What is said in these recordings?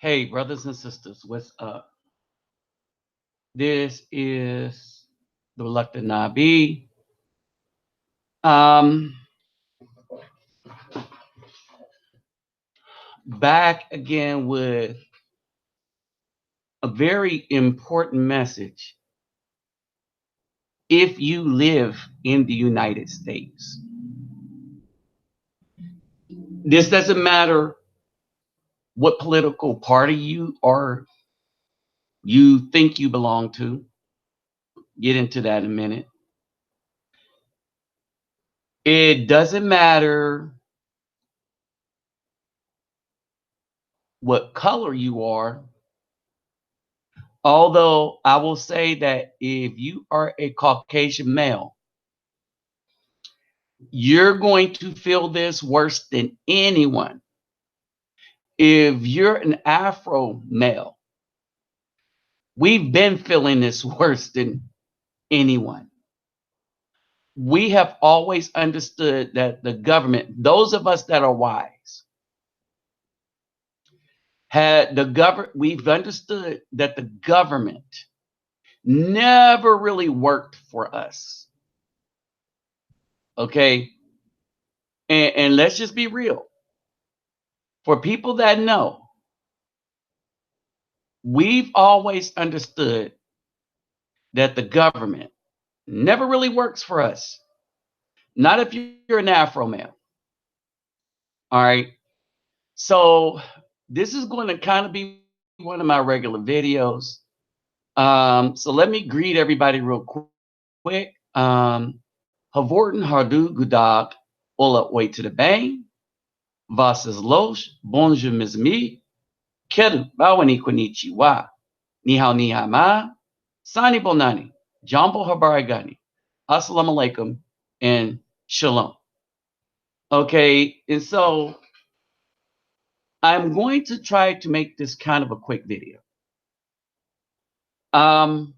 Hey, brothers and sisters, what's up? This is the Reluctant Nabi. Um, Back again with a very important message. If you live in the United States, this doesn't matter what political party you think you belong to. Get into that in a minute. It doesn't matter what color you are. Although I will say that if you are a Caucasian male, you're going to feel this worse than anyone. If you're an Afro male, we've been feeling this worse than anyone. We have always understood that the government, those of us that are wise, we've understood that the government never really worked for us. Okay. And let's just be real. For people that know, we've always understood that the government never really works for us. Not if you're an Afro male. All right. So this is going to kind of be one of my regular videos. So let me greet everybody real quick. Havorten Hardu Gudag Ola Way to the Bang. Vasas Losh. Bonjour mes amis. Kedu Bawani Konichiwa. Nihao Nihama. Sani Bonani. Jambo Habarigani. Assalamu alaikum and shalom. Okay, and so I'm going to try to make this kind of a quick video. But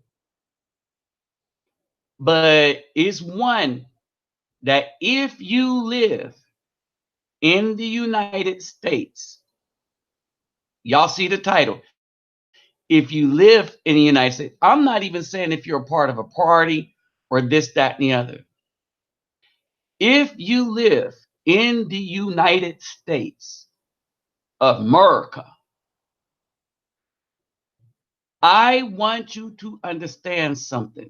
it's one that if you live in the United States, y'all see the title. If you live in the United States, I'm not even saying if you're a part of a party or this, that, and the other. If you live in the United States of America, I want you to understand something.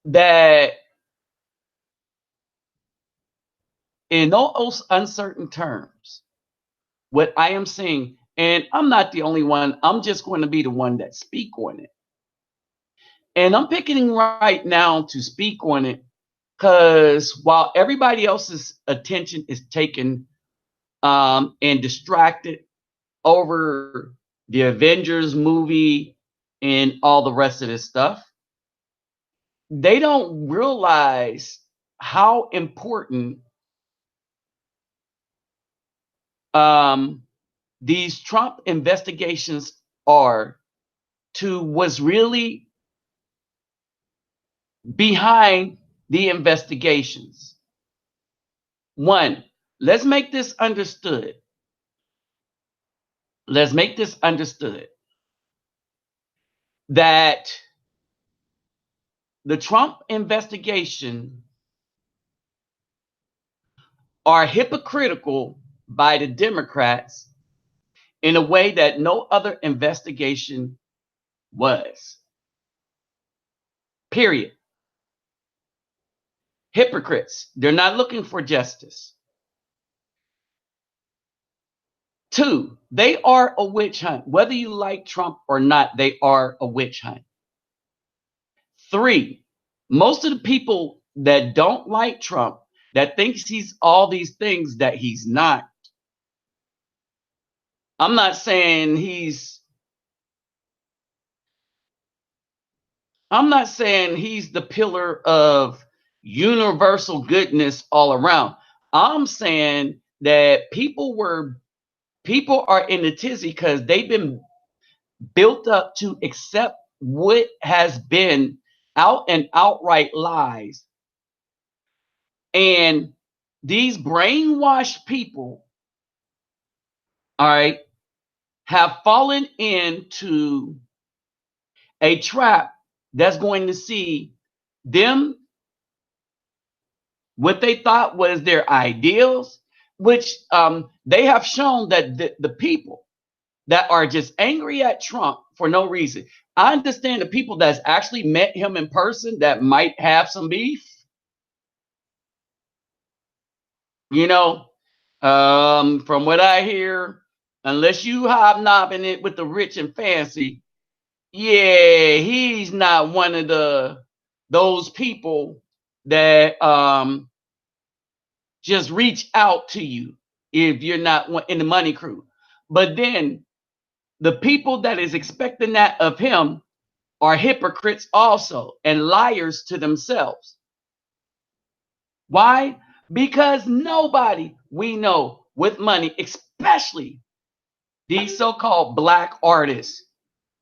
That in those uncertain terms, what I am saying, and I'm not the only one, I'm just going to be the one that speak on it. And I'm picking right now to speak on it because while everybody else's attention is taken and distracted over the Avengers movie and all the rest of this stuff, they don't realize how important these Trump investigations are to what's really behind the investigations. One, let's make this understood. Let's make this understood that the Trump investigation are hypocritical by the Democrats in a way that no other investigation was. Period. Hypocrites. They're not looking for justice. Two, they are a witch hunt. Whether you like Trump or not, they are a witch hunt. Three, most of the people that don't like Trump, that thinks he's all these things that he's not. I'm not saying he's the pillar of universal goodness all around. I'm saying that people are in a tizzy because they've been built up to accept what has been out and outright lies. And these brainwashed people all right, have fallen into a trap that's going to see them, what they thought was their ideals, which they have shown that the people that are just angry at Trump for no reason. I understand the people that's actually met him in person that might have some beef, you know. From what I hear, unless you hobnobbing it with the rich and fancy, yeah, he's not one of those people that just reach out to you if you're not in the money crew. But then the people that is expecting that of him are hypocrites also and liars to themselves. Why? Because nobody we know with money, especially these so-called black artists,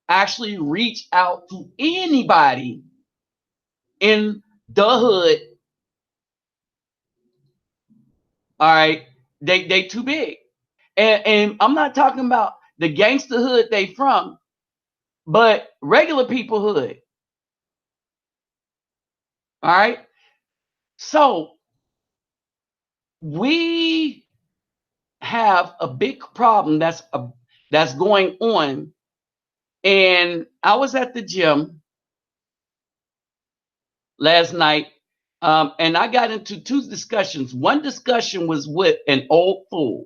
actually reach out to anybody in the hood. All right, they too big, and I'm not talking about the gangster hood they from, but regular people hood. All right, so we have a big problem that's going on. And I was at the gym last night, and I got into two discussions. One discussion was with an old fool.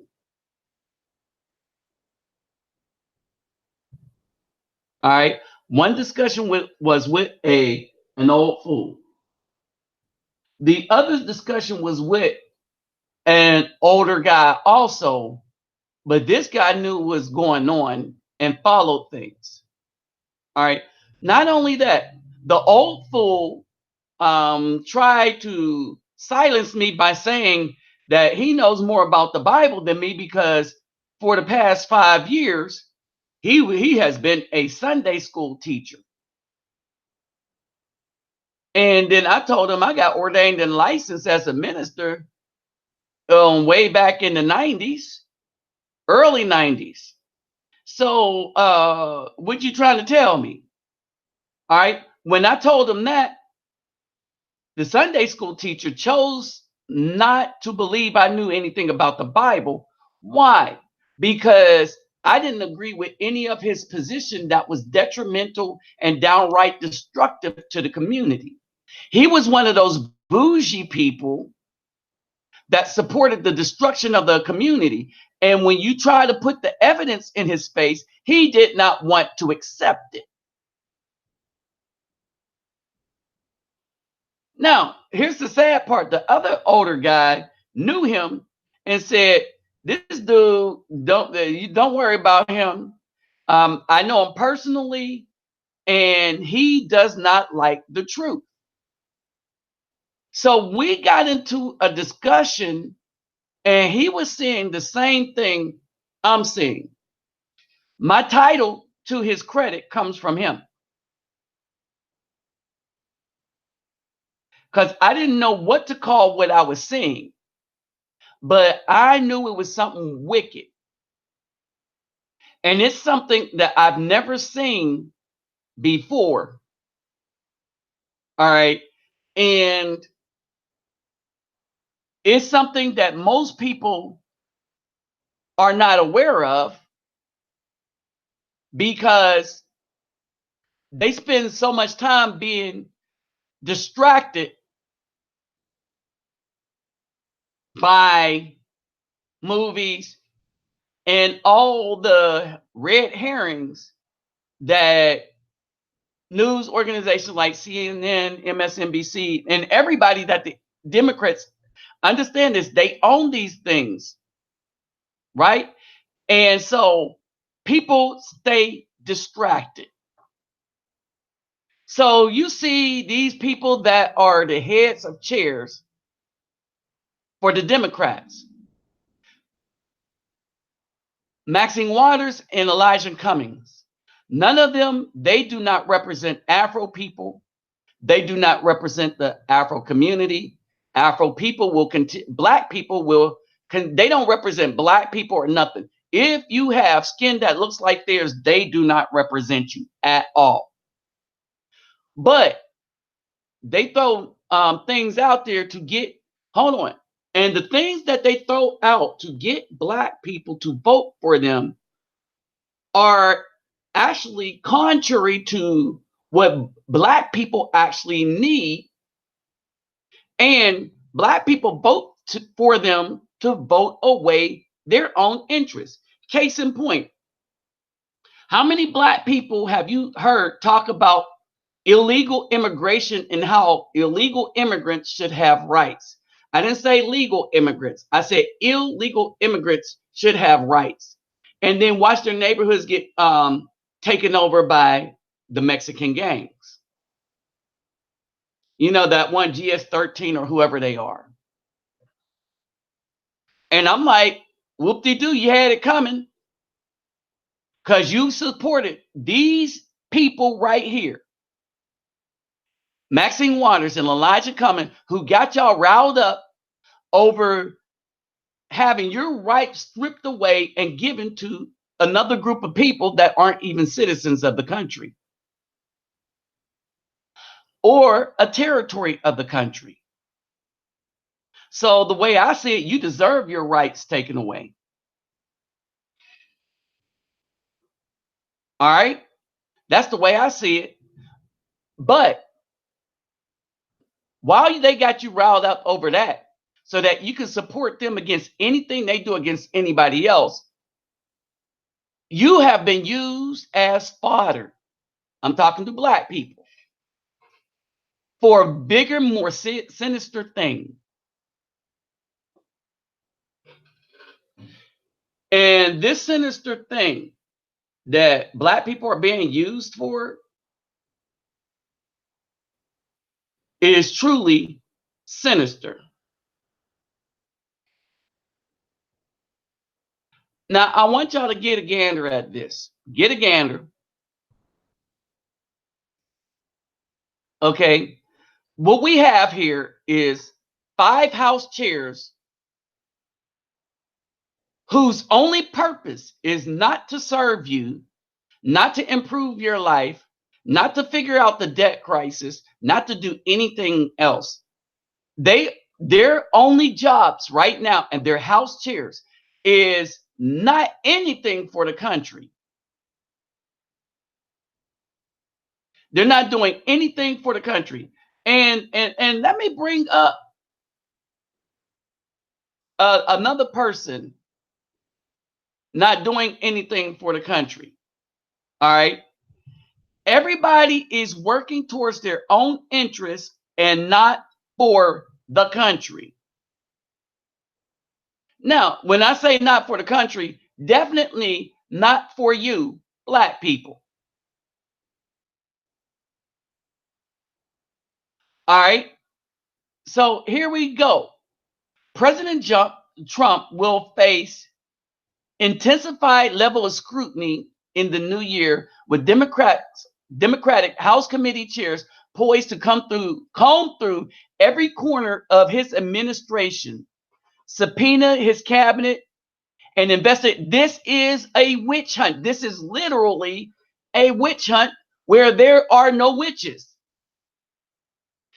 All right, one discussion was with an old fool. The other discussion was with an older guy also, but this guy knew what was going on and followed things. All right. Not only that, the old fool tried to silence me by saying that he knows more about the Bible than me because for the past 5 years, he has been a Sunday school teacher. And then I told him I got ordained and licensed as a minister way back in the 90s, early 90s. So what you trying to tell me? All right. When I told him that, the Sunday school teacher chose not to believe I knew anything about the Bible. Why? Because I didn't agree with any of his position that was detrimental and downright destructive to the community. He was one of those bougie people that supported the destruction of the community. And when you try to put the evidence in his face, he did not want to accept it. Now, here's the sad part. The other older guy knew him and said, "This dude, don't worry about him. I know him personally, and he does not like the truth." So we got into a discussion, and he was seeing the same thing I'm seeing. My title, to his credit, comes from him because I didn't know what to call what I was seeing, but I knew it was something wicked. And it's something that I've never seen before. All right. And it's something that most people are not aware of because they spend so much time being distracted by movies and all the red herrings that news organizations like CNN, MSNBC, and everybody that the Democrats understand this, they own these things, right? And so people stay distracted. So you see these people that are the heads of chairs for the Democrats, Maxine Waters and Elijah Cummings. None of them, they do not represent Afro people. They do not represent the Afro community. Afro people will continue, black people will, they don't represent black people or nothing. If you have skin that looks like theirs, they do not represent you at all. But they throw things out there to get, hold on. And the things that they throw out to get black people to vote for them are actually contrary to what black people actually need. And black people vote for them to vote away their own interests. Case in point, how many black people have you heard talk about illegal immigration and how illegal immigrants should have rights? I didn't say legal immigrants. I said illegal immigrants should have rights. And then watch their neighborhoods get taken over by the Mexican gangs. You know, that one GS-13 or whoever they are. And I'm like, whoop-de-doo, you had it coming. Because you supported these people right here. Maxine Waters and Elijah Cummings, who got y'all riled up over having your rights stripped away and given to another group of people that aren't even citizens of the country or a territory of the country. So the way I see it, you deserve your rights taken away. All right? That's the way I see it. But while they got you riled up over that, so that you can support them against anything they do against anybody else, you have been used as fodder. I'm talking to black people for a bigger, more sinister thing. And this sinister thing that black people are being used for is truly sinister. Now, I want y'all to get a gander at this. Get a gander. Okay. What we have here is 5 House chairs whose only purpose is not to serve you, not to improve your life, not to figure out the debt crisis, not to do anything else. Their only jobs right now and their House chairs is not anything for the country. They're not doing anything for the country. And let me bring up another person not doing anything for the country. All right. Everybody is working towards their own interests and not for the country. Now, when I say not for the country, definitely not for you, black people. All right. So here we go. President Trump will face intensified level of scrutiny in the new year with Democratic House committee chairs poised to comb through every corner of his administration, subpoena his cabinet, and investigate. This is a witch hunt. This is literally a witch hunt where there are no witches.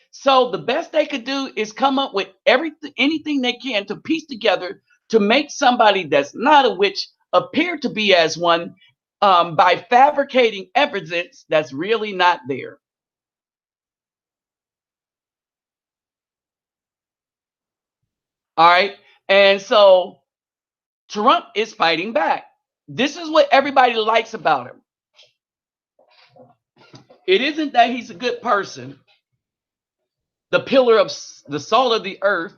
So the best they could do is come up with anything they can to piece together to make somebody that's not a witch appear to be as one by fabricating evidence that's really not there. All right. And so Trump is fighting back. This is what everybody likes about him. It isn't that he's a good person, the pillar of the salt of the earth,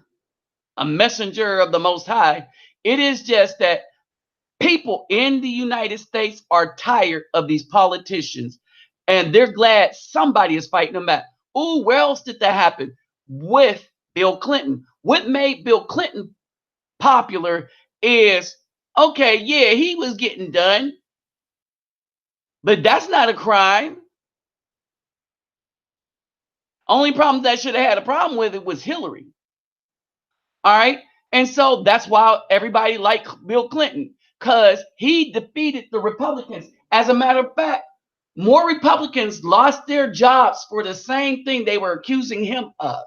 a messenger of the Most High. It is just that people in the United States are tired of these politicians, and they're glad somebody is fighting them back. Ooh, where else did that happen? With Bill Clinton. What made Bill Clinton popular is, okay, yeah, he was getting done, but that's not a crime. Only problem that should have had a problem with it was Hillary. All right. And so that's why everybody liked Bill Clinton. because he defeated the Republicans. As a matter of fact, more Republicans lost their jobs for the same thing they were accusing him of.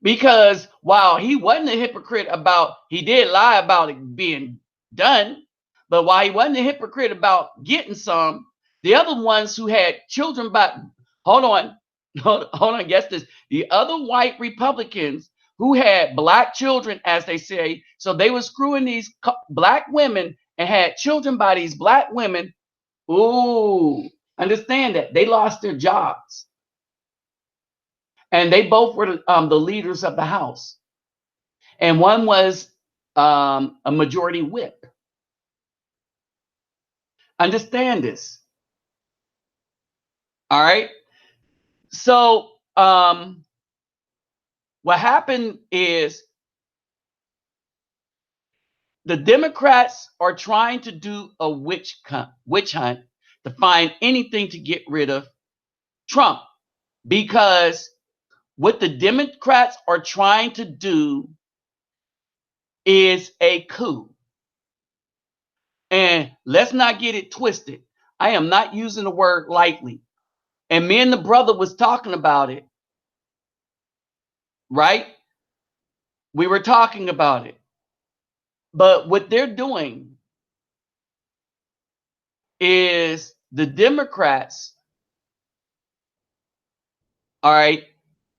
Because while he wasn't a hypocrite about, he did lie about it being done, but while he wasn't a hypocrite about getting some, the other ones who had children by, hold on, guess this. The other white Republicans who had black children, as they say, so they were screwing these black women and had children by these black women. Ooh, understand that they lost their jobs. And they both were the leaders of the House. And one was a majority whip. Understand this. All right. So what happened is the Democrats are trying to do a witch hunt to find anything to get rid of Trump, because what the Democrats are trying to do is a coup. And let's not get it twisted. I am not using the word lightly. And me and the brother was talking about it, right? We were talking about it. But what they're doing is the Democrats, all right,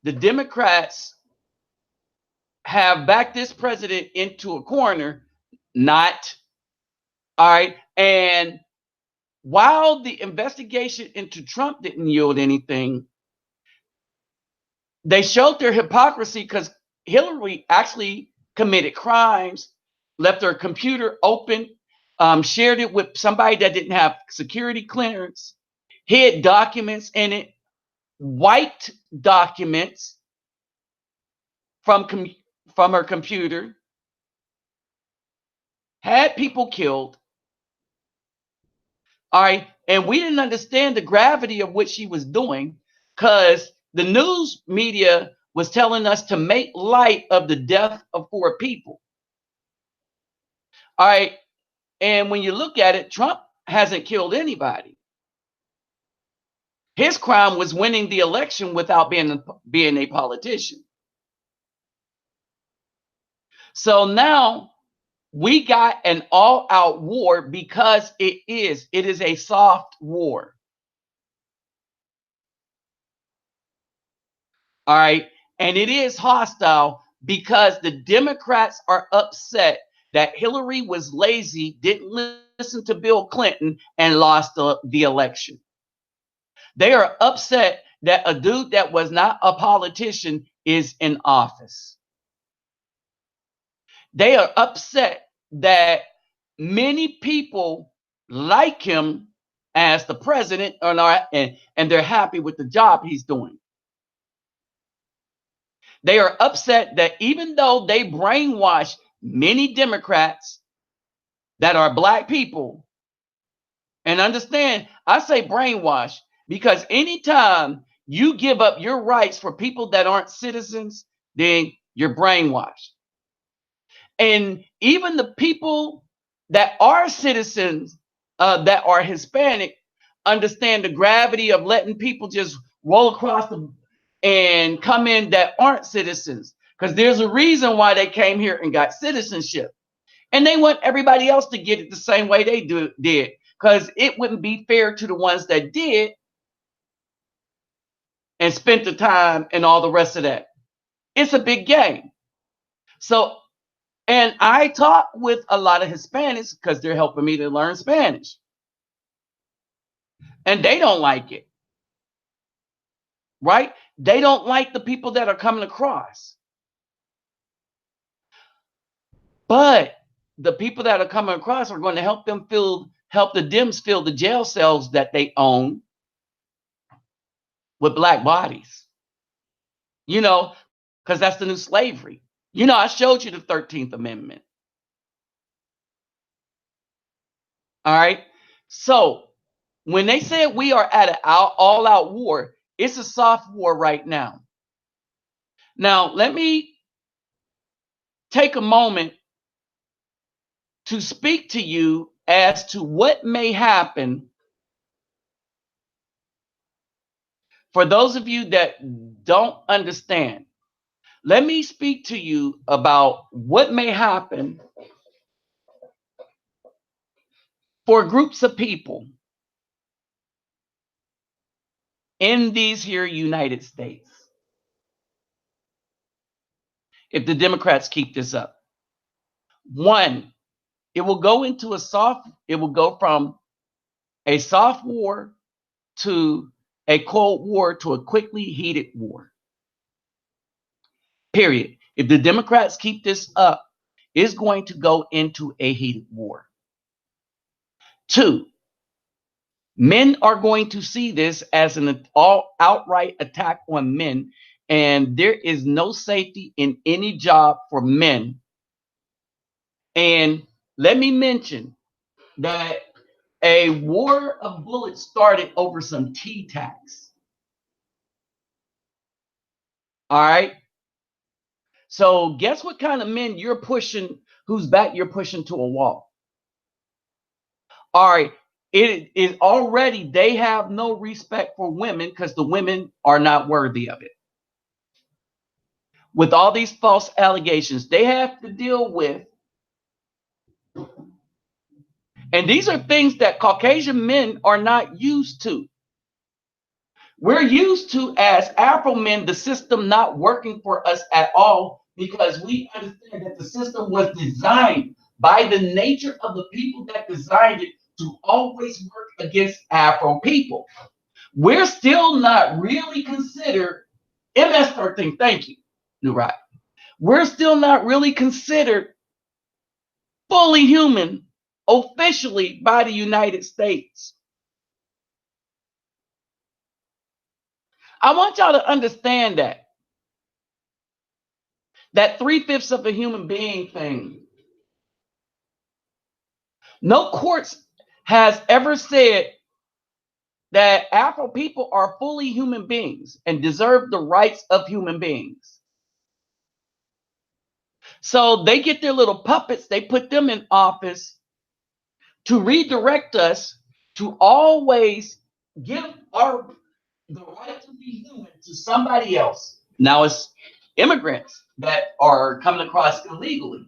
the Democrats have backed this president into a corner, not, all right. And while the investigation into Trump didn't yield anything, they showed their hypocrisy because Hillary actually committed crimes, left her computer open, shared it with somebody that didn't have security clearance, hid documents in it, wiped documents from her computer, had people killed. All right. And we didn't understand the gravity of what she was doing because the news media was telling us to make light of the death of 4 people. All right. And when you look at it, Trump hasn't killed anybody. His crime was winning the election without being a politician. So now we got an all-out war because it is a soft war. All right. And it is hostile because the Democrats are upset that Hillary was lazy, didn't listen to Bill Clinton, and lost the election. They are upset that a dude that was not a politician is in office. They are upset that many people like him as the president, and they're happy with the job he's doing. They are upset that even though they brainwash many Democrats that are black people, and understand, I say brainwash because anytime you give up your rights for people that aren't citizens, then you're brainwashed. And even the people that are citizens, that are Hispanic, understand the gravity of letting people just roll across and come in that aren't citizens, because there's a reason why they came here and got citizenship, and they want everybody else to get it the same way they did, because it wouldn't be fair to the ones that did and spent the time and all the rest of that. It's a big game. So, and I talk with a lot of Hispanics because they're helping me to learn Spanish, and they don't like it, right? They don't like the people that are coming across. But the people that are coming across are going to help the Dems fill the jail cells that they own with black bodies. Because that's the new slavery. I showed you the 13th Amendment. All right. So when they said we are at an all-out war, it's a soft war right now. Now, let me take a moment to speak to you as to what may happen for those of you that don't understand. Let me speak to you about what may happen for groups of people in these here United States if the Democrats keep this up. One, it will go from a soft war to a cold war to a quickly heated war. Period. If the Democrats keep this up, it's going to go into a heated war. Two, men are going to see this as an outright attack on men, and there is no safety in any job for men. And let me mention that a war of bullets started over some tea tax. All right. So guess what kind of men you're pushing, whose back you're pushing to a wall. All right. It is already, they have no respect for women because the women are not worthy of it. With all these false allegations they have to deal with. And these are things that Caucasian men are not used to. We're used to, as Afro men, the system not working for us at all because we understand that the system was designed by the nature of the people that designed it to always work against Afro people. We're still not really considered, MS-13, thank you, Nurai. We're still not really considered fully human officially by the United States. I want y'all to understand that 3/5 of a human being thing. No courts has ever said that Afro people are fully human beings and deserve the rights of human beings. So they get their little puppets, they put them in office to redirect us to always give the right to be human to somebody else. Now it's immigrants that are coming across illegally.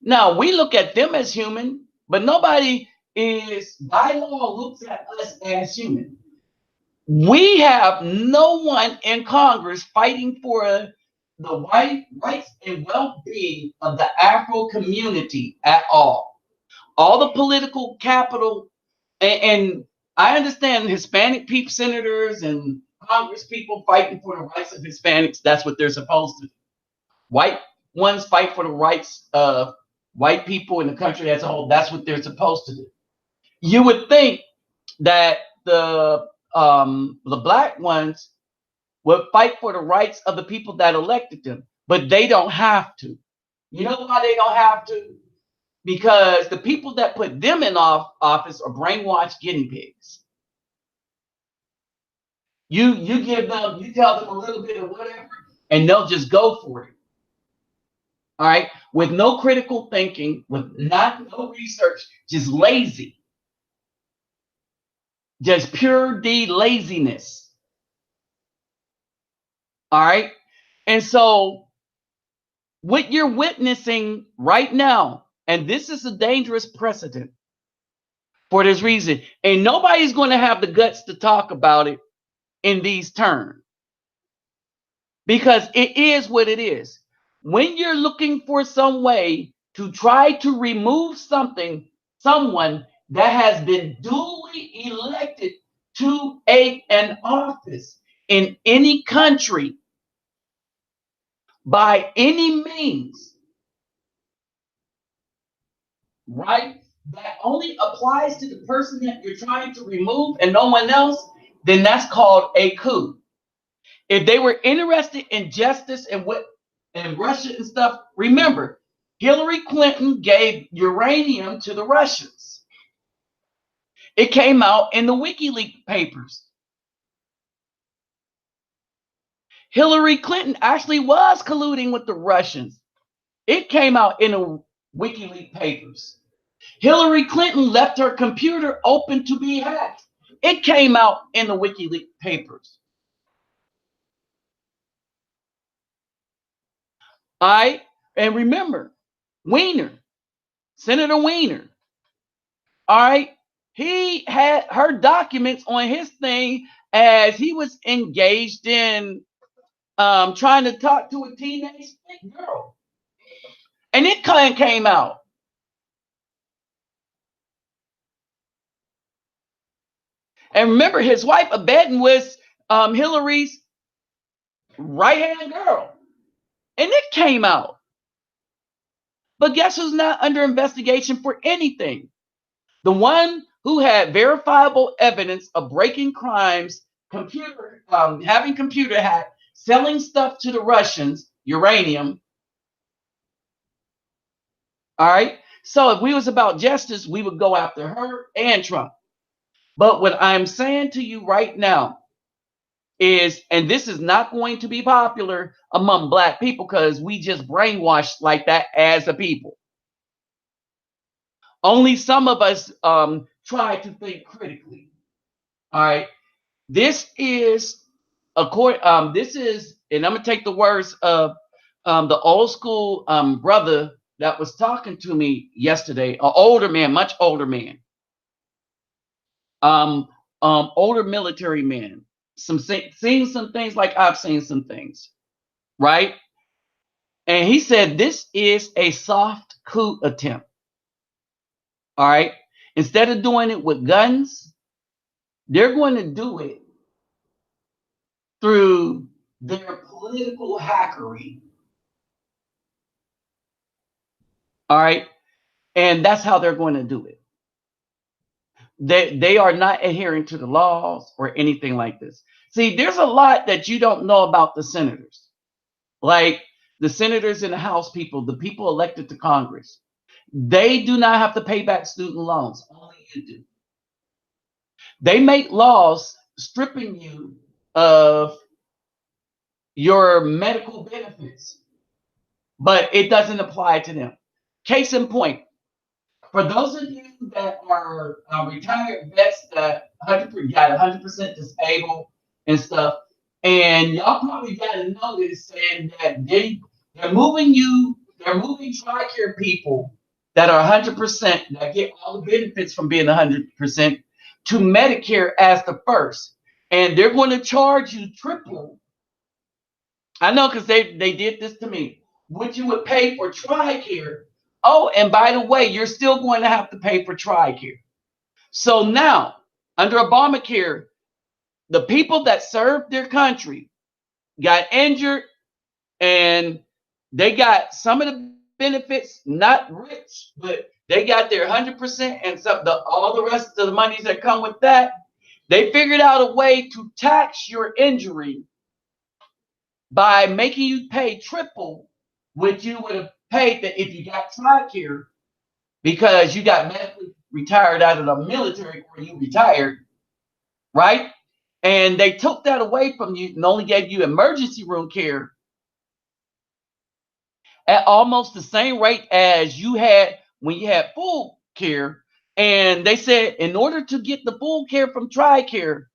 Now we look at them as human, but nobody is by law looks at us as human. We have no one in Congress fighting for the rights and well-being of the Afro community at all. All the political capital, and I understand Hispanic people, senators and Congress people fighting for the rights of Hispanics. That's what they're supposed to do. White ones fight for the rights of white people in the country as a whole. That's what they're supposed to do. You would think that the black ones would fight for the rights of the people that elected them, but they don't have to. You know why they don't have to? Because the people that put them in office are brainwashed guinea pigs. You give them, you tell them a little bit of whatever, and they'll just go for it. All right, with no critical thinking, with no research, just lazy, just pure D laziness. All right, and so what you're witnessing right now, and this is a dangerous precedent for this reason, and nobody's going to have the guts to talk about it in these terms because it is what it is. When you're looking for some way to try to remove someone that has been duly elected to an office in any country by any means, right? That only applies to the person that you're trying to remove and no one else, then that's called a coup. If they were interested in justice and Russia and stuff, remember, Hillary Clinton gave uranium to the Russians. It came out in the WikiLeaks papers. Hillary Clinton actually was colluding with the Russians It came out in the WikiLeaks papers. Hillary Clinton left her computer open to be hacked. It came out in the WikiLeaks papers. All right. And remember, Weiner, Senator Weiner, all right, he had her documents on his thing as he was engaged in trying to talk to a teenage girl. And it kind of came out. And remember, his wife, Abeddon, was Hillary's right-hand girl. And it came out. But guess who's not under investigation for anything? The one who had verifiable evidence of breaking crimes, having computer hack, selling stuff to the Russians, uranium. All right. So if we was about justice, we would go after her and Trump. But what I'm saying to you right now is, and this is not going to be popular among Black people because we just brainwashed like that as a people. Only some of us try to think critically. All right. This is this is, and I'm gonna take the words of the old school brother that was talking to me yesterday, an older man, much older man, older military man, seeing some things like I've seen some things, right? And he said this is a soft coup attempt. All right. Instead of doing it with guns, they're going to do it through their political hackery. All right. And that's how they're going to do it. They are not adhering to the laws or anything like this. See, there's a lot that you don't know about the senators. Like the senators and the House people, the people elected to Congress. They do not have to pay back student loans. Only you do. They make laws stripping you of your medical benefits, but it doesn't apply to them. Case in point, for those of you that are retired vets that got 100% disabled and stuff, and y'all probably got to notice saying that they're moving TRICARE people that are 100% that get all the benefits from being 100% to Medicare as the first, and they're going to charge you triple. I know because they did this to me. What you would pay for TRICARE. Oh, and by the way, you're still going to have to pay for TRICARE. So now, under Obamacare, the people that served their country got injured and they got some of the benefits, not rich, but they got their 100% and all the rest of the monies that come with that. They figured out a way to tax your injury by making you pay triple what you would have paid if you got TRICARE because you got medically retired out of the military or you retired, right? And they took that away from you and only gave you emergency room care at almost the same rate as you had when you had full care. And they said in order to get the full care from TRICARE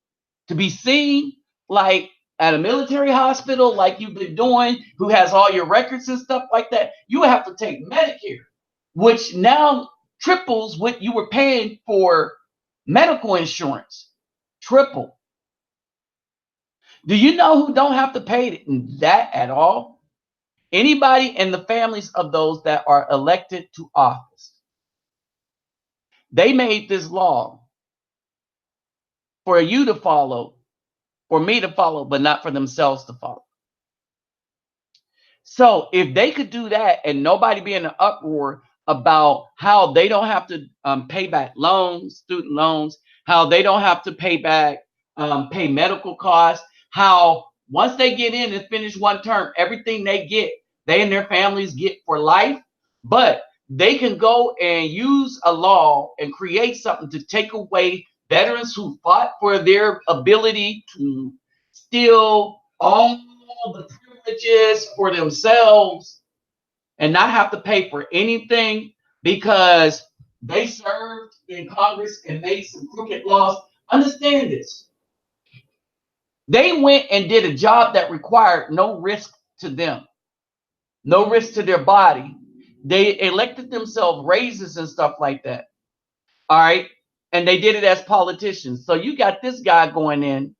to be seen like at a military hospital like you've been doing, who has all your records and stuff like that, you have to take Medicare, which now triples what you were paying for medical insurance. Triple. Do you know who don't have to pay that at all? Anybody in the families of those that are elected to office. They made this law for you to follow, for me to follow, but not for themselves to follow. So if they could do that and nobody be in an uproar about how they don't have to pay back loans, student loans, how they don't have to pay back, pay medical costs, how once they get in and finish one term, everything they and their families get for life, but they can go and use a law and create something to take away veterans who fought for their ability to steal all the privileges for themselves and not have to pay for anything because they served in Congress and made some crooked laws. Understand this. They went and did a job that required no risk to them, no risk to their body. They elected themselves raises and stuff like that. All right. And they did it as politicians. So you got this guy going in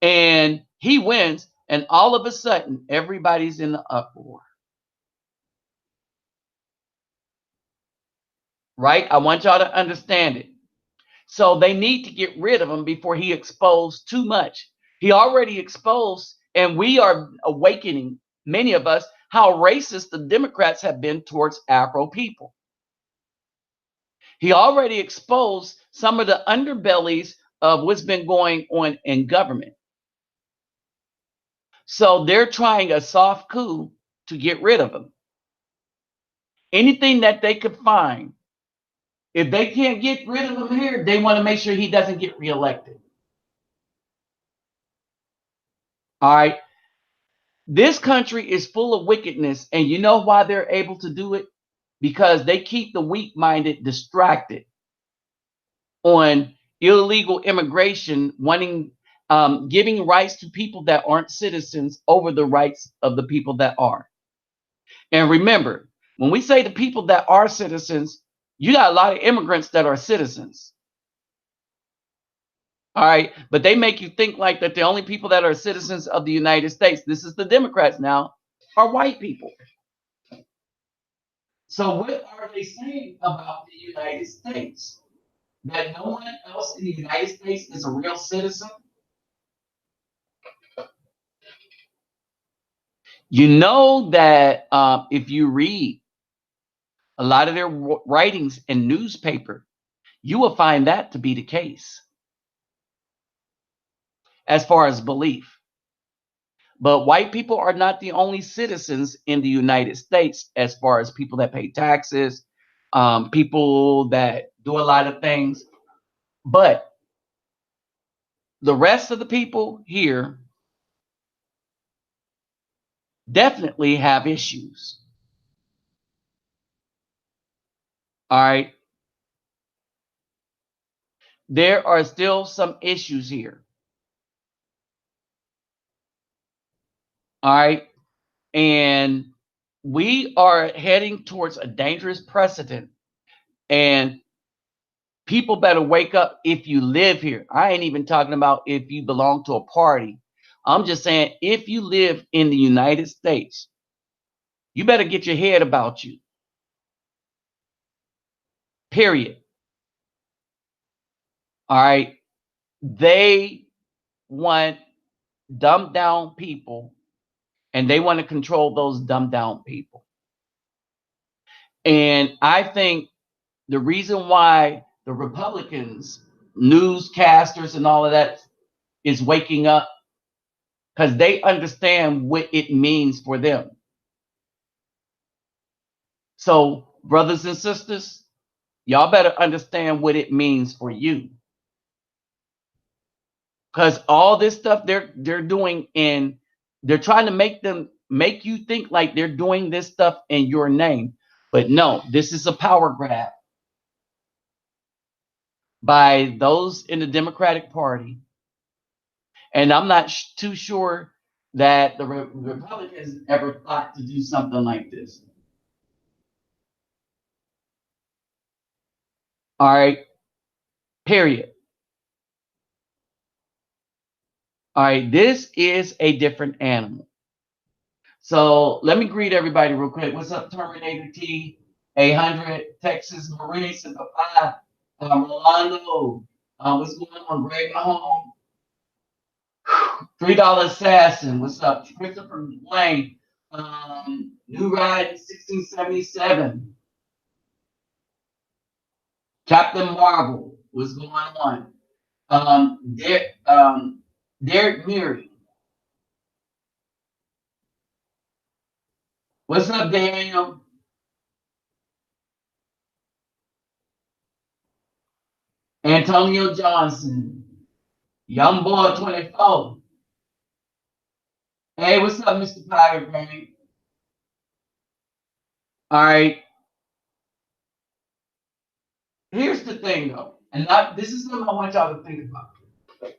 and he wins, and all of a sudden, everybody's in the uproar. Right? I want y'all to understand it. So they need to get rid of him before he exposed too much. He already exposed, and we are awakening, many of us, how racist the Democrats have been towards Afro people. He already exposed some of the underbellies of what's been going on in government. So they're trying a soft coup to get rid of him. Anything that they could find. If they can't get rid of him here, they want to make sure he doesn't get reelected. All right. This country is full of wickedness, and you know why they're able to do it? Because they keep the weak-minded distracted on illegal immigration, wanting giving rights to people that aren't citizens over the rights of the people that are. And remember, when we say the people that are citizens, you got a lot of immigrants that are citizens. All right, but they make you think like that the only people that are citizens of the United States, this is the Democrats now, are white people. So what are they saying about the United States? That no one else in the United States is a real citizen? You know that if you read a lot of their writings in newspaper, you will find that to be the case as far as belief. But white people are not the only citizens in the United States as far as people that pay taxes, people that do a lot of things. But the rest of the people here definitely have issues. All right. There are still some issues here. All right. And we are heading towards a dangerous precedent. And people better wake up if you live here. I ain't even talking about if you belong to a party. I'm just saying if you live in the United States, you better get your head about you. Period. All right. They want dumbed down people, and they want to control those dumbed down people. And I think the reason why the Republicans, newscasters, and all of that is waking up because they understand what it means for them. So, brothers and sisters, y'all better understand what it means for you. Because all this stuff they're doing in, they're trying to make you think like they're doing this stuff in your name. But no, this is a power grab by those in the Democratic Party. And I'm not too sure that the Republicans ever thought to do something like this. All right. Period. All right. This is a different animal. So let me greet everybody real quick. What's up, Terminator T? 800, Texas Marine, Simple 5, Rolando. What's going on, Greg Mahone? $3 Assassin. What's up? Christopher Lane. New Ride 1677. Captain Marvel. What's going on? Derek Neary. What's up, Daniel? Antonio Johnson. Young Boy 24. Hey, what's up, Mr. Pirate Man? All right. Here's the thing, though, and this is something I want y'all to think about.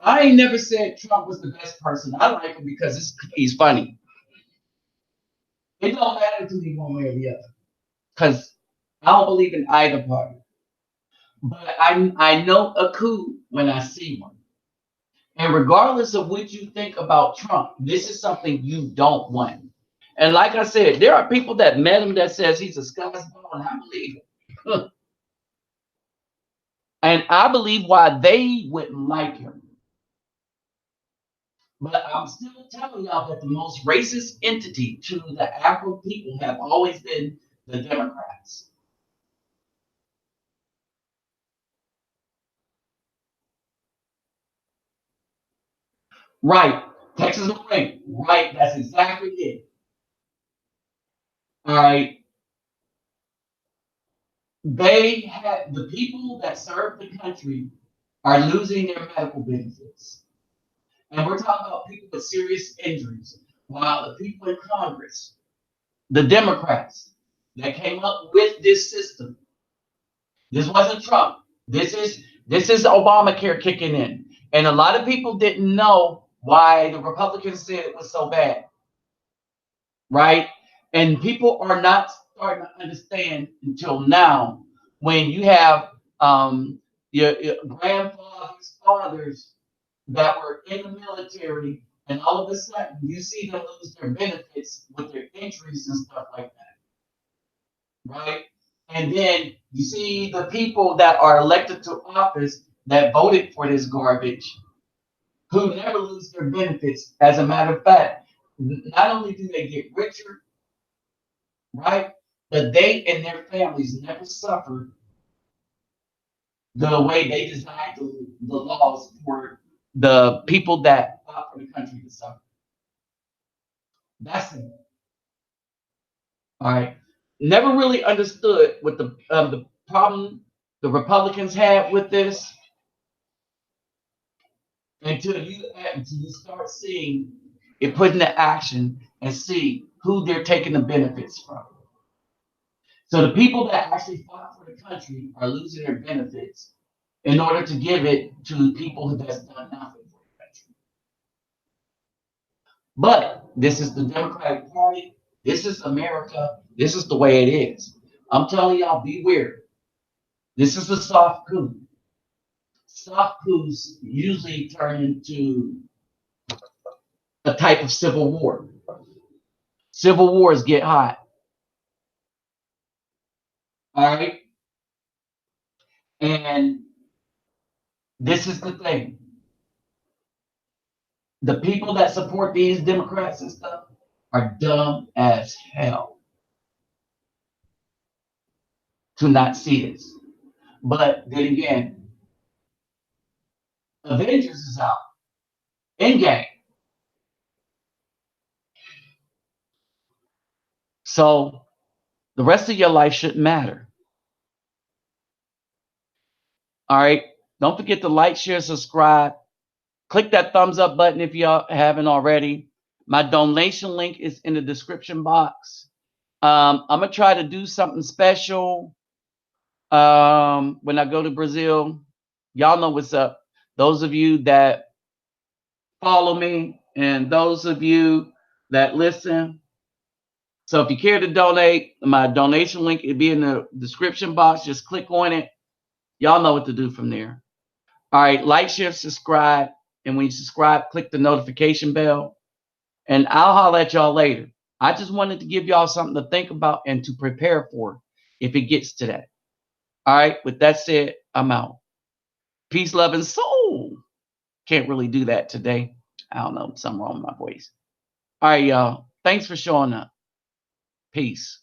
I ain't never said Trump was the best person. I like him because he's funny. It don't matter to me one way or the other because I don't believe in either party. But I know a coup when I see one. And regardless of what you think about Trump, this is something you don't want. And like I said, there are people that met him that says he's a scuzzball, and I believe it. And I believe why they wouldn't like him. But I'm still telling y'all that the most racist entity to the Afro people have always been the Democrats. Right. Texas Marine. Right. That's exactly it. All right. They had the people that serve the country are losing their medical benefits. And we're talking about people with serious injuries. While the people in Congress, the Democrats that came up with this system, this wasn't Trump. This is Obamacare kicking in. And a lot of people didn't know why the Republicans said it was so bad. Right? And people are not starting to understand until now when you have your grandfathers, fathers that were in the military, and all of a sudden you see them lose their benefits with their injuries and stuff like that, right? And then you see the people that are elected to office that voted for this garbage who never lose their benefits. As a matter of fact, not only do they get richer, right, but they and their families never suffer the way they designed the laws for the people that fought for the country to suffer. That's it. All right. Never really understood what the problem the Republicans had with this until you start seeing it put into action and see who they're taking the benefits from. So the people that actually fought for the country are losing their benefits in order to give it to people that's done nothing for the country. But this is the Democratic Party. This is America. This is the way it is. I'm telling y'all, beware. This is a soft coup. Soft coups usually turn into a type of civil war. Civil wars get hot. All right. And this is the thing. The people that support these Democrats and stuff are dumb as hell to not see this. But then again, Avengers is out. Endgame. So the rest of your life shouldn't matter. All right. Don't forget to like, share, subscribe. Click that thumbs up button if you haven't already. My donation link is in the description box. I'm going to try to do something special when I go to Brazil. Y'all know what's up. Those of you that follow me and those of you that listen. So if you care to donate, my donation link will be in the description box. Just click on it. Y'all know what to do from there. All right, like, share, subscribe. And when you subscribe, click the notification bell. And I'll holler at y'all later. I just wanted to give y'all something to think about and to prepare for if it gets to that. All right, with that said, I'm out. Peace, love, and soul. Can't really do that today. I don't know, something wrong with my voice. All right, y'all. Thanks for showing up. Peace.